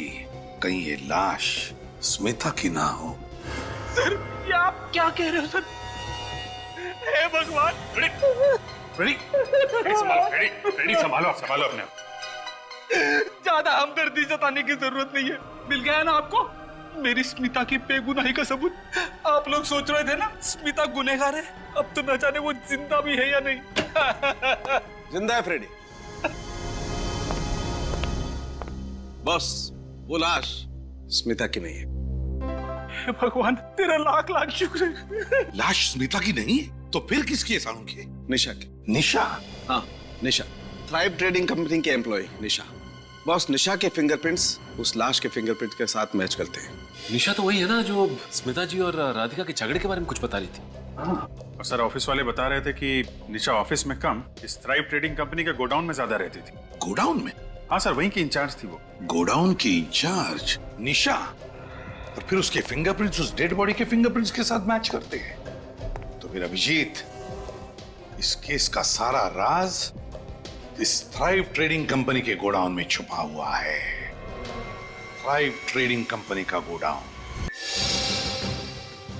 कहीं ये लाश स्मिता की ना हो। सर ये आप क्या कह रहे हो सर? हे भगवान! फ्रेडी संभालो अपने आप। ज्यादा हमदर्दी जताने की जरूरत नहीं है। मिल गया ना आपको मेरी स्मिता की बेगुनाही का सबूत। आप लोग सोच रहे थे ना स्मिता गुनहगार है, अब तो न जाने वो जिंदा भी है या नहीं। जिंदा है फ्रेडी। बस वो लाश स्मिता की नहीं है। हे भगवान, तेरा लाख लाख शुक्र है। लाश स्मिता की नहीं है तो फिर किसकी है सानू की? निशा की। निशा? हाँ निशा, थ्राइव ट्रेडिंग कंपनी के एम्प्लॉय निशा। बॉस, निशा के फिंगरप्रिंट्स उस लाश के फिंगरप्रिंट के साथ मैच करते हैं। निशा तो वही है ना जो स्मिता जी और राधिका के झगड़े के बारे में कुछ बता रही थी। और सर ऑफिस वाले बता रहे थे कि निशा ऑफिस में कम इस थ्राइव ट्रेडिंग कंपनी के गोडाउन में ज्यादा रहती थी। गोडाउन में? हाँ सर, वहीं की इंचार्ज थी वो। गोडाउन की इंचार्ज निशा, और फिर उसके फिंगरप्रिंट्स उस डेड बॉडी के फिंगरप्रिंट्स के साथ मैच करते हैं। तो फिर अभिजीत, इस केस का सारा राज इस थ्राइव ट्रेडिंग कंपनी के गोडाउन में छुपा हुआ है। थ्राइव ट्रेडिंग कंपनी का गोडाउन।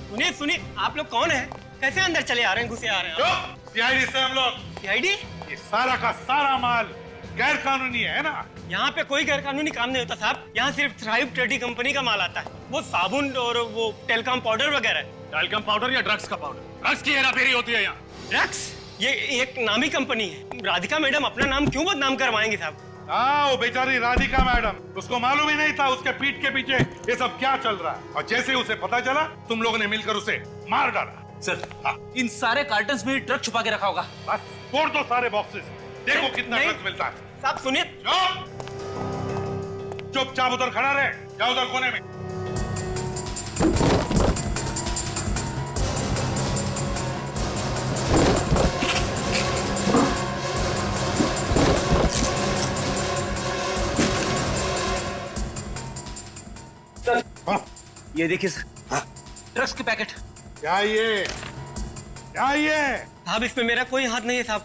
सुनिए सुनिए, आप लोग कौन है? कैसे अंदर चले आ रहे हैं, घुसे आ रहे हैं? सीआईडी से हम लोग। सीआईडी? ये सारा का सारा माल गैर कानूनी है ना? यहाँ पे कोई गैर कानूनी काम नहीं होता साहब। यहाँ सिर्फ थ्राइव ट्रेडिंग कंपनी का माल आता है। वो साबुन और वो टेलकॉम पाउडर वगैरह। टेलकॉम पाउडर या ड्रग्स का पाउडर? ड्रग्स की हेराफेरी होती है यहाँ। ड्रग्स? ये एक नामी कंपनी है। राधिका मैडम अपना नाम क्यों बदनाम करवाएंगे साहब? हाँ, वो बेचारी राधिका मैडम, उसको मालूम ही नहीं था उसके पीठ के पीछे ये सब क्या चल रहा है। और जैसे उसे पता चला, तुम लोगों ने मिलकर उसे मार डाला। सर, इन सारे कार्टन्स में ड्रग छुपा के रखा होगा। बस फोड़ दो सारे बॉक्सेस, देखो कितना ड्रग्स मिलता है। साहब सुनिए। चुपचाप उधर खड़ा रहे, जाओ उधर कोने में। ये देखिए सर, ड्रग्स के पैकेट। क्या ये? क्या ये? साहब इसमें मेरा कोई हाथ नहीं है साहब।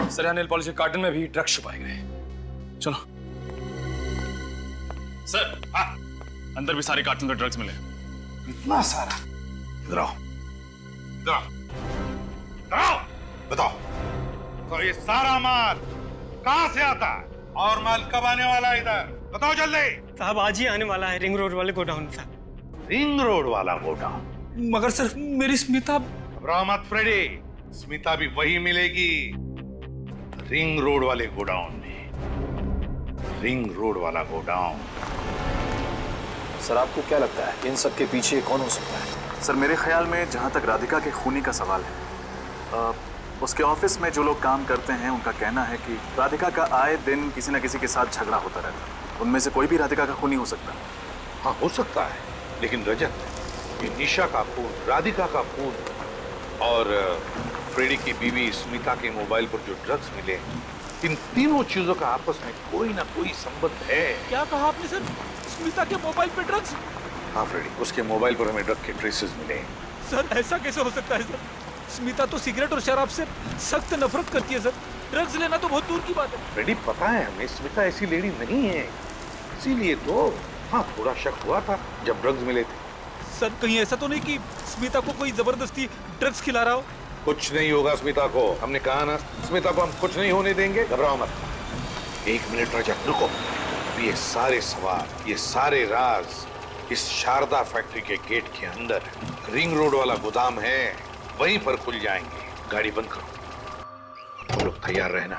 सर यहाँ नेल पॉलिश के कार्टन में भी ड्रग्स छुपाए गए। चलो सर, अंदर भी सारे कार्टन का ड्रग्स मिले। इतना सारा? इधर आओ, इधर आओ, इधर आओ। बताओ, तो ये सारा माल कहाँ से आता है और माल कब आने वाला है इधर? बताओ जल्दी। साहब आज ही आने वाला है रिंग रोड वाले गोडाउन साहब। रिंग रोड वाला गोडाउन? मगर सर मेरी स्मिता। घबराओ मत फ्रेडी, स्मिता भी वही मिलेगी, रिंग रोड वाले गोडाउन में। रिंग रोड वाला गोडाउन। सर आपको क्या लगता है इन सब के पीछे कौन हो सकता है? सर मेरे ख्याल में जहाँ तक राधिका के खूनी का सवाल है, उसके ऑफिस में जो लोग काम करते हैं उनका कहना है कि राधिका का आए दिन किसी न किसी के साथ झगड़ा होता रहता है। उनमें से कोई भी राधिका का खूनी हो सकता है। हाँ हो सकता है, लेकिन रजत, ये निशा का खून, राधिका का खून और फ्रेडी की बीवी स्मिता के मोबाइल पर जो ड्रग्स मिले, इन तीनों चीजों का आपस में कोई ना कोई संबंध है। क्या कहा आपने सर? स्मिता के मोबाइल पे ड्रग्स? हाँ फ्रेडी, उसके मोबाइल पर हमें ड्रग के ट्रेसेस मिले। सर ऐसा कैसे हो सकता है सर? स्मिता तो सिगरेट और शराब से सख्त नफरत करती है सर। ड्रग्स लेना तो बहुत दूर की बात है। फ्रेडी पता है हमें, स्मिता ऐसी लेडी नहीं है, इसीलिए तो हाँ थोड़ा शक हुआ था जब ड्रग्स मिले थे। सर कहीं ऐसा तो नहीं कि स्मिता को कोई जबरदस्ती ड्रग्स खिला रहा हो? कुछ नहीं होगा स्मिता को, हमने कहा ना, स्मिता को हम कुछ नहीं होने देंगे, घबराओ मत। एक मिनट रजत रुको, ये सारे सवाल, ये सारे राज इस शारदा फैक्ट्री के गेट के अंदर रिंग रोड वाला गोदाम है, वहीं पर खुल जाएंगे। गाड़ी बंद करो, तुम लोग तैयार रहना।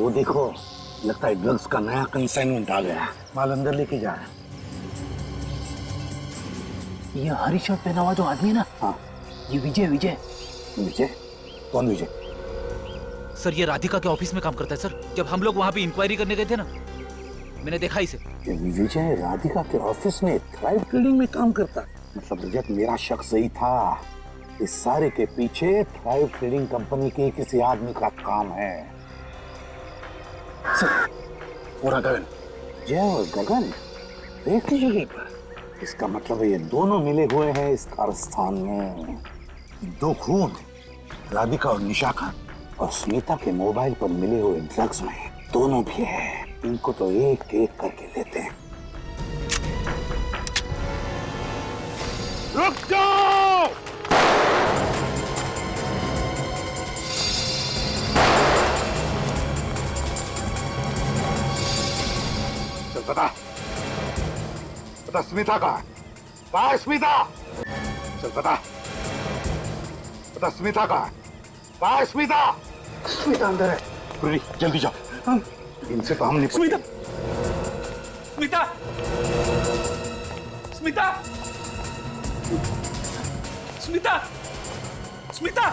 वो देखो, लगता है ड्रग्स का नया कंसाइनमेंट आ गया है। माल अंदर लेके जा रहा है। ये हरी शर्ट पहना हुआ जो आदमी है ना, हाँ, ये विजय। विजय? कौन विजय? सर ये राधिका के ऑफिस में काम करता है सर। जब हम लोग वहाँ पे इंक्वायरी करने गए थे ना, मैंने देखा इसे। विजय राधिका के ऑफिस में थ्राइव ट्रेडिंग में काम करता है। मतलब रजत, मेरा शक सही था। इस सारे के पीछे थ्राइव ट्रेडिंग कंपनी के किसी आदमी का काम है। पूरा गगन, जय और गगन एक ही जगह पर। इसका मतलब है ये दोनों मिले हुए हैं इस कारस्थान में। दो खून, राधिका और निशा का, और स्मिता के मोबाइल पर मिले हुए ड्रग्स में दोनों भी है। इनको तो एक एक करके लेते हैं। रुक जाओ! चल बता स्मिता कहाँ है स्मिता? चल बता स्मिता कहाँ है स्मिता? स्मिता अंदर है। जल्दी जाओ, इनसे तो हम नहीं। स्मिता, स्मिता, स्मिता, स्मिता, स्मिता,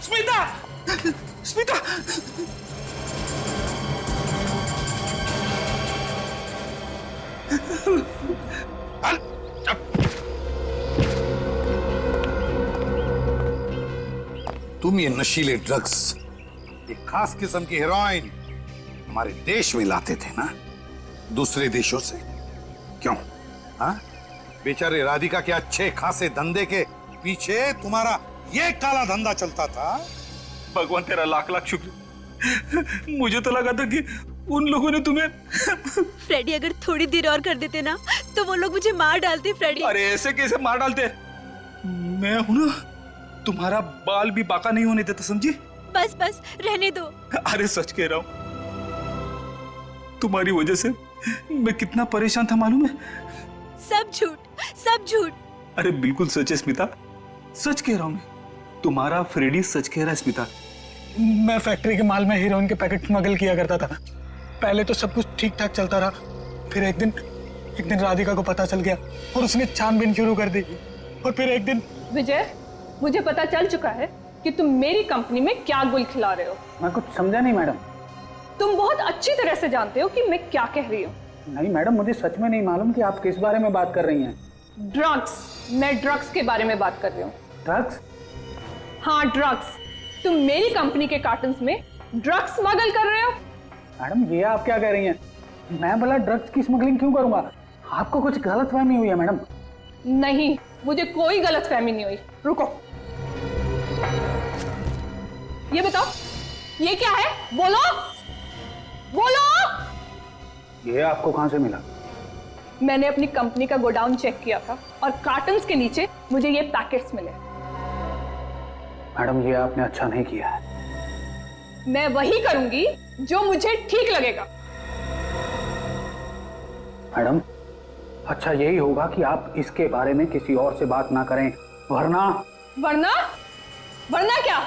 स्मिता, स्मिता। तुम ये नशीले ड्रग्स, एक खास किस्म की हेरोइन हमारे देश में लाते थे ना, दूसरे देशों से। क्यों? हाँ, बेचारे राधिका के अच्छे खासे धंधे के पीछे तुम्हारा ये काला धंधा चलता था। भगवान तेरा लाख लाख शुक्र। मुझे तो लगा था कि उन लोगों ने तुम्हें फ्रेडी, अगर थोड़ी देर और कर देते ना तो वो लोग मुझे मार डालते। फ्रेडी, अरे ऐसे कैसे मार डालते? मैं हूं ना, तुम्हारा बाल भी बाका नहीं होने देता, समझी? बस बस रहने दो। अरे सच कह रहा हूं, तुम्हारी वजह से मैं कितना परेशान था मालूम है? सब झूठ, सब झूठ। अरे बिल्कुल सच है स्मिता, सच कह रहा हूं मैं। तुम्हारा फ्रेडी सच कह रहा है स्मिता। मैं फैक्ट्री के माल में हीरोइन के पैकेट स्मगल किया करता था। पहले तो सब कुछ ठीक ठाक चलता रहा, फिर एक दिन राधिका को पता चल गया और उसने छानबीन शुरू कर दी। और फिर एक दिन विजय, मुझे पता चल चुका है कि तुम मेरी कंपनी में क्या गुल खिला रहे हो। मैं कुछ समझा नहीं मैडम। तुम बहुत अच्छी तरह से जानते हो कि मैं क्या कह रही हूँ। नहीं मैडम, मुझे सच में नहीं मालूम कि आप किस बारे में बात कर रही हैं। ड्रग्स, मैं ड्रग्स के बारे में बात कर रही हूँ। ड्रग्स? हाँ ड्रग्स। तुम मेरी कंपनी के कार्टन्स में ड्रग्स स्मगल कर रहे हो। मैडम ये आप क्या कह रही हैं? मैं भला ड्रग्स की स्मगलिंग क्यों करूंगा? आपको कुछ गलतफहमी हुई है मैडम। नहीं, मुझे कोई गलतफहमी नहीं हुई। रुको, ये बताओ ये क्या है? बोलो बोलो। ये आपको कहां से मिला? मैंने अपनी कंपनी का गोडाउन चेक किया था और कार्टन्स के नीचे मुझे ये पैकेट्स मिले। मैडम ये आपने अच्छा नहीं किया है। मैं वही करूंगी जो मुझे ठीक लगेगा। मैडम अच्छा यही होगा कि आप इसके बारे में किसी और से बात ना करें, वरना क्या?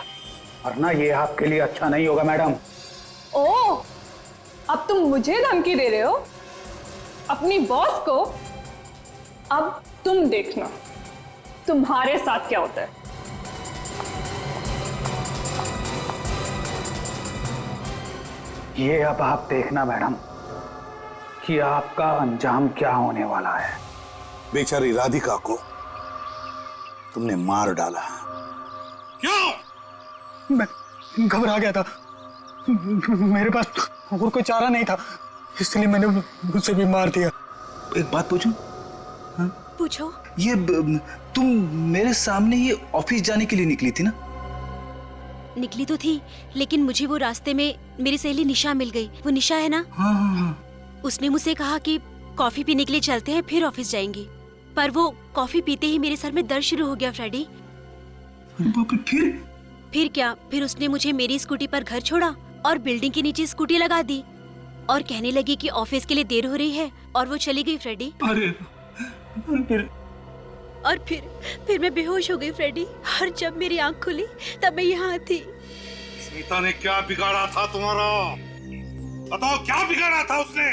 वरना ये आपके लिए अच्छा नहीं होगा मैडम। ओह, अब तुम मुझे धमकी दे रहे हो अपनी बॉस को? अब तुम देखना तुम्हारे साथ क्या होता है। ये अब आप देखना मैडम कि आपका अंजाम क्या होने वाला है। बेचारी राधिका को तुमने मार डाला। क्यों? मैं घबरा गया था, मेरे पास और कोई चारा नहीं था, इसलिए मैंने मुझसे भी मार दिया। एक बात पूछूं? हाँ? पूछो। ये तुम मेरे सामने ये ऑफिस जाने के लिए निकली थी ना? निकली तो थी, लेकिन मुझे वो रास्ते में मेरी सहेली निशा मिल गई। वो निशा है ना? हाँ हाँ हाँ। उसने मुझसे कहा कि कॉफी पीने के लिए चलते हैं, फिर ऑफिस जाएंगे। पर वो कॉफी पीते ही मेरे सर में दर्द शुरू हो गया फ्रेडी। फिर क्या? फिर उसने मुझे मेरी स्कूटी पर घर छोड़ा और बिल्डिंग के नीचे स्कूटी लगा दी और कहने लगी कि ऑफिस के लिए देर हो रही है, और वो चली गई फ्रेडी। फिर मैं बेहोश हो गई फ्रेडी, और जब मेरी आंख खुली तब मैं यहाँ थी। स्मिता ने क्या बिगाड़ा था तुम्हारा? बताओ क्या बिगाड़ा था उसने?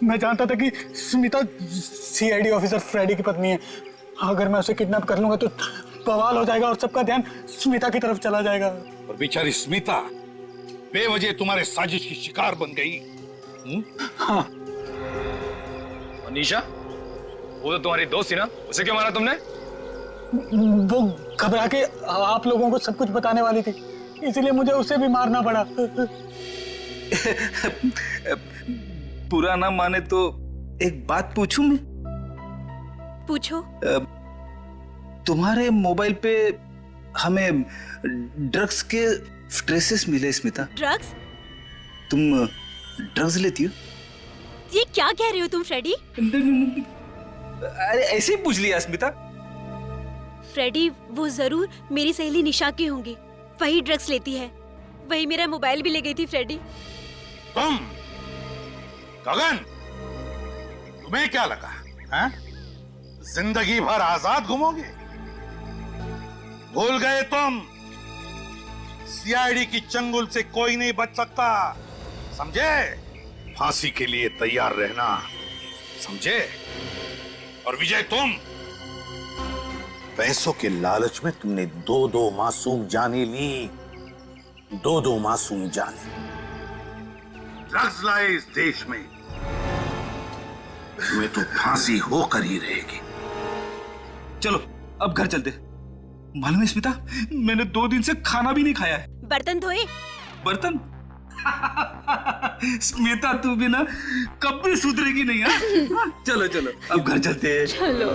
मैं जानता था कि स्मिता सीआईडी ऑफिसर फ्रेडी की पत्नी है। अगर मैं उसे किडनैप कर लूंगा तो बवाल हो जाएगा और सबका ध्यान स्मिता की तरफ चला जाएगा। और बेचारी स्मिता बेवजह तुम्हारे साजिश की शिकार बन गई। हाँ। निशा, वो तो तुम्हारी दोस्त थी ना, उसे क्यों मारा तुमने? वो घबरा के आप लोगों को सब कुछ बताने वाली थी, इसलिए मुझे उसे भी मारना पड़ा। बुरा ना माने तो एक बात पूछूं मैं? पूछो। तुम्हारे मोबाइल पे हमें ड्रग्स के ट्रेसेस मिले स्मिता। ड्रग्स? तुम ड्रग्स लेती हो? ये क्या कह रहे हो तुम फ्रेडी? अरे ऐसे ही पूछ लिया स्मिता। फ्रेडी, वो जरूर मेरी सहेली निशा की होंगी, वही ड्रग्स लेती है, वही मेरा मोबाइल भी ले गई थी फ्रेडी। तुम गगन, तुम्हें क्या लगा है? जिंदगी भर आजाद घूमोगे? भूल गए तुम, सीआईडी की चंगुल से कोई नहीं बच सकता, समझे? फांसी के लिए तैयार रहना, समझे? और विजय, तुम पैसों के लालच में तुमने दो मासूम जाने ली, दो मासूम जाने। ड्रग्स लाए इस देश में, तुम्हें तो फांसी होकर ही रहेगी। चलो अब घर चलते। मालूम है स्मिता, मैंने 2 दिन से खाना भी नहीं खाया है। बर्तन धोए? बर्तन? स्मिता तू भी ना कभी सुधरेगी नहीं। हाँ? चलो चलो अब घर चलते हैं। चलो।